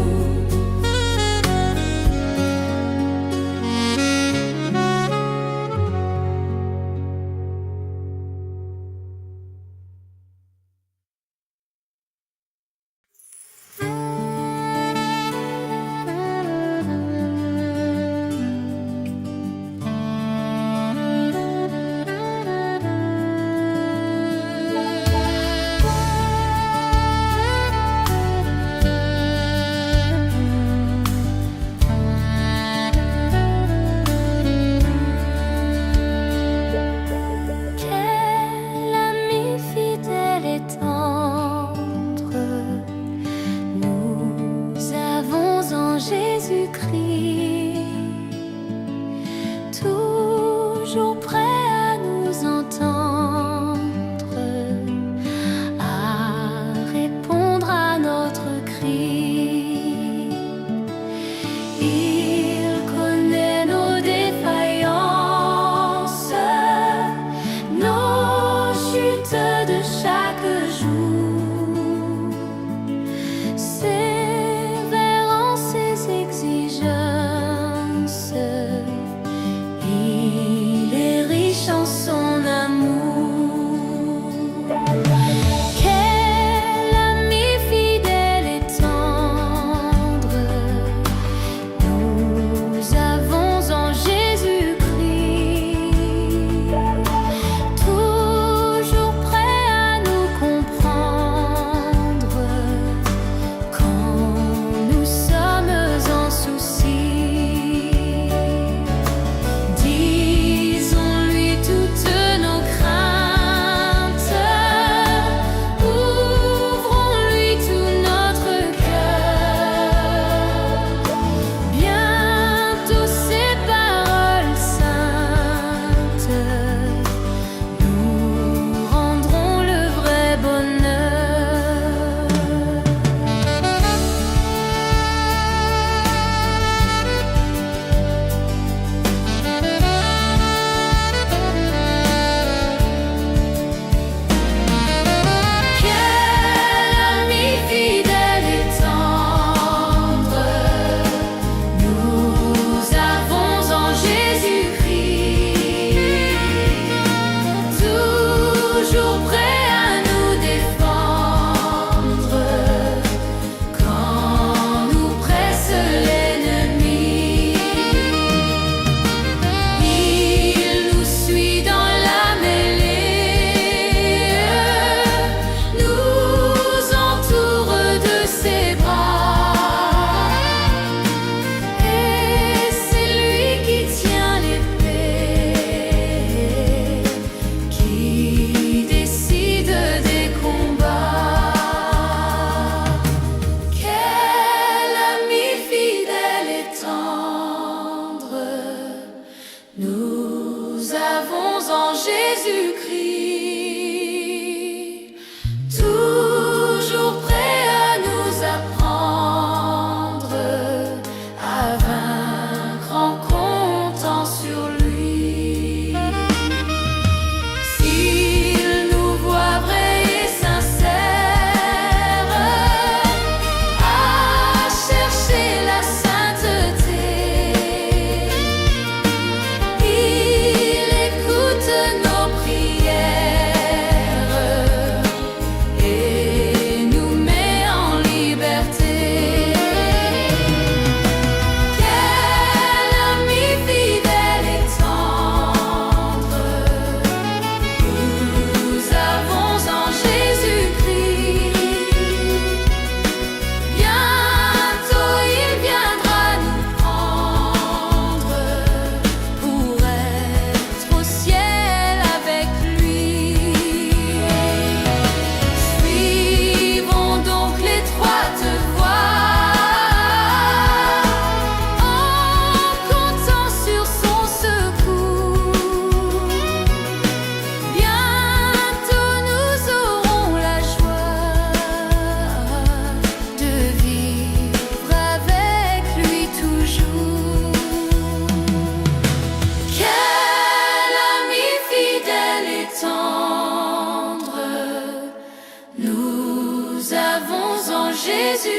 nous avons en Jésus-Christ.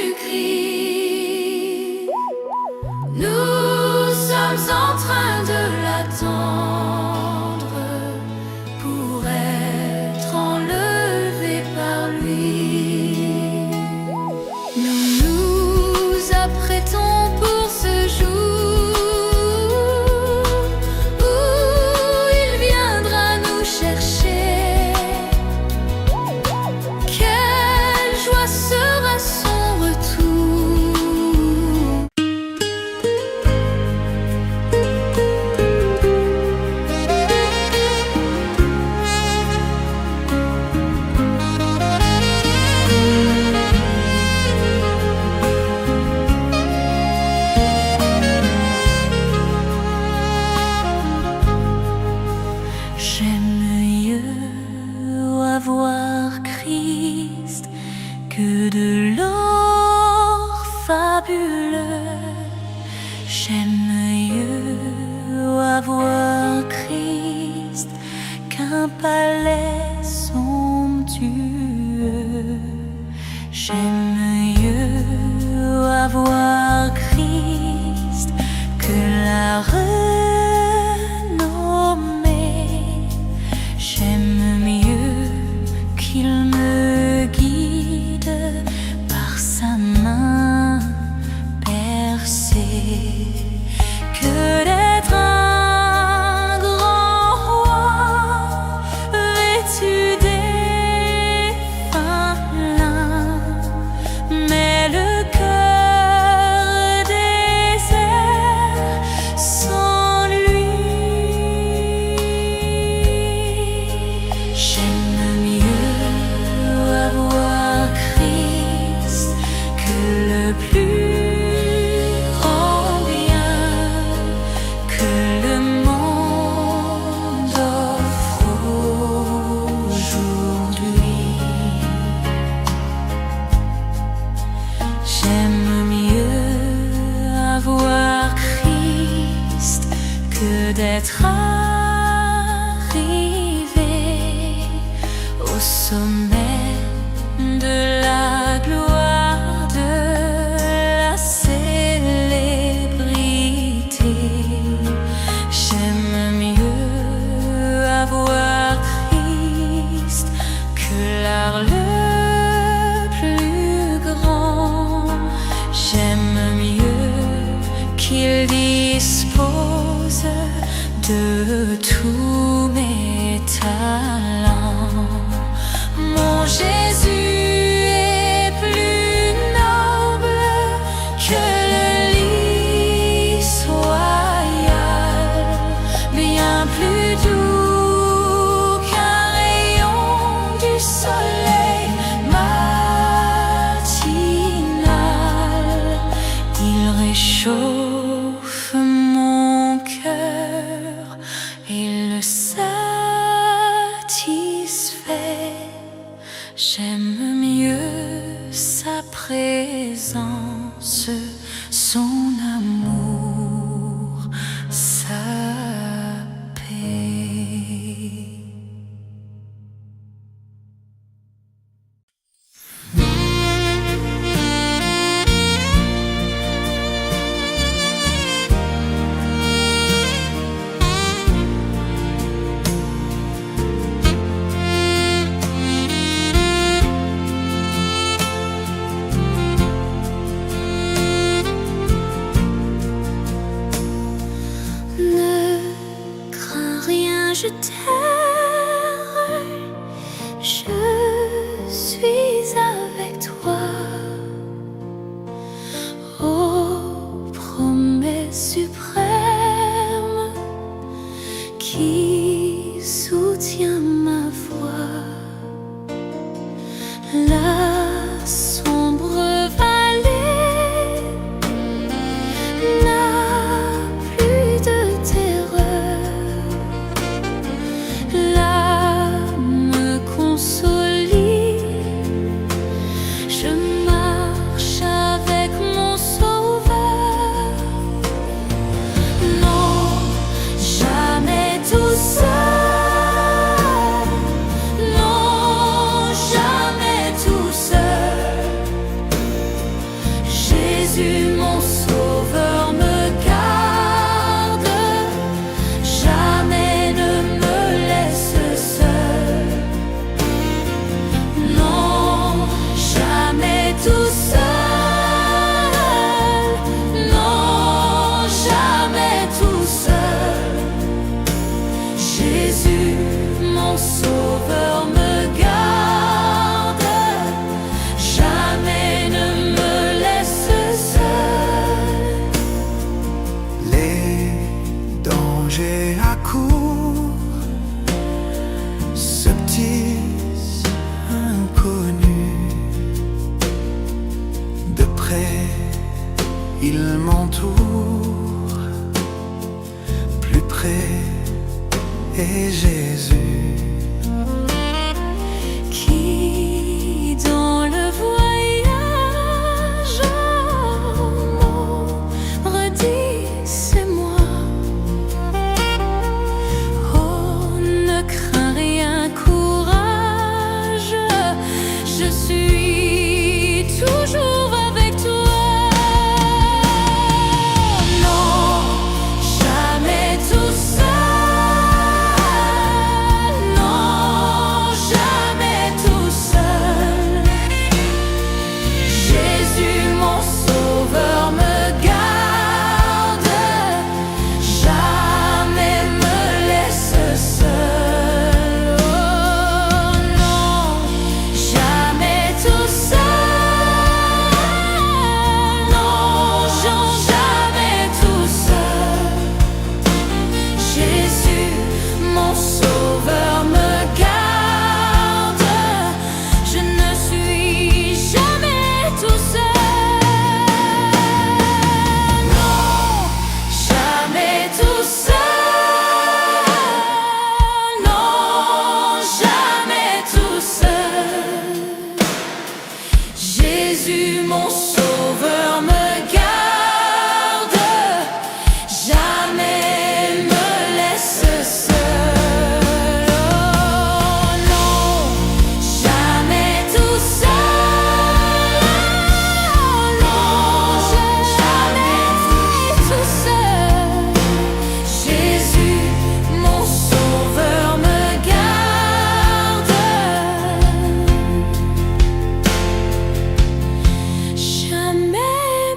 Nous sommes en train de l'attendre pour être enlevés par lui. Nous nous apprêtons pour ce jour où il viendra nous chercher. Quelle joie sera son retour. J'aime mieux avoir Christ que de l'or fabuleux. J'aime mieux avoir Christ qu'un palais somptueux. J'aime mieux avoir Christ que la renommée. J'aime mieux qu'il me guide par sa main percée que d'être un grand roi vêtu des fins lins. Mais le cœur désert sans lui. J'aime mieux avoir Christ que le plus grand bien que le monde offre aujourd'hui. J'aime mieux avoir Christ que d'être arrivé au sommet de la gloire, de la célébrité. J'aime mieux avoir Christ que l'art le plus grand. J'aime mieux qu'il dispose de tous mes talents. Mon Jésus est plus noble que le lys royal, bien plus doux qu'un rayon du soleil matinal. Il réchauffe mon cœur et le satisfait. J'aime mieux sa présence, son amour, sa paix. Ne crains rien, je t'aime, je suis avec toi. Ô promesse suprême qui soutient ma voix, la sombre vallée n'a plus de terreur. il m'entoure. Plus près est Jésus, qui dans le voyage redit c'est moi. Oh, ne crains rien, courage, je suis toujours avec toi. Non, jamais tout seul, non, jamais tout seul. Jésus, mon sauveur, me garde, jamais me laisse seul. Oh non, jamais tout seul, non, jamais tout seul. Jésus, mon sauveur, me garde, je ne suis jamais tout seul. Non, jamais tout seul, non, jamais tout seul. Jésus, mon sauveur, me garde, jamais me laisse seul. Oh non, jamais tout seul, non, jamais tout seul. Jésus, mon sauveur, me garde, jamais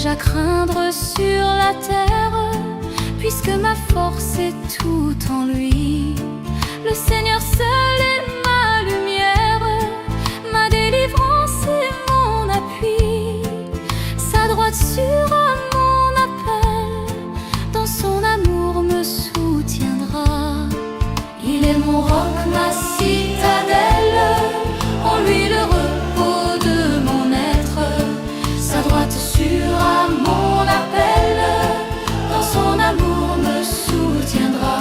qu'aurais-je à craindre sur la terre, puisque ma force est tout en lui. Le Seigneur seul est ma lumière, ma délivrance et mon appui. Sa droite à mon appel, dans son amour me soutiendra. Il est mon roc, ma citadelle, en lui le repos de mon être. Sa droite à mon appel, dans son amour me soutiendra.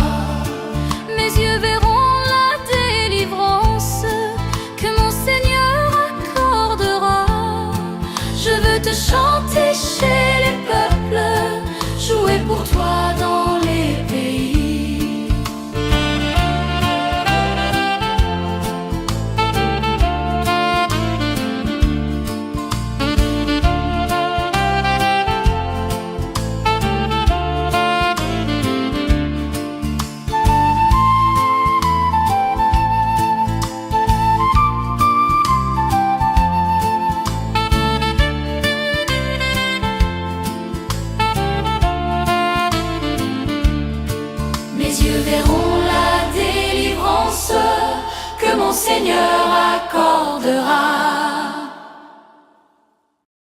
Mes yeux verront la délivrance que mon Seigneur accordera. Je veux te chanter chez les peuples, jouer pour toi dans les pays. Mes yeux verront la délivrance que mon Seigneur accordera.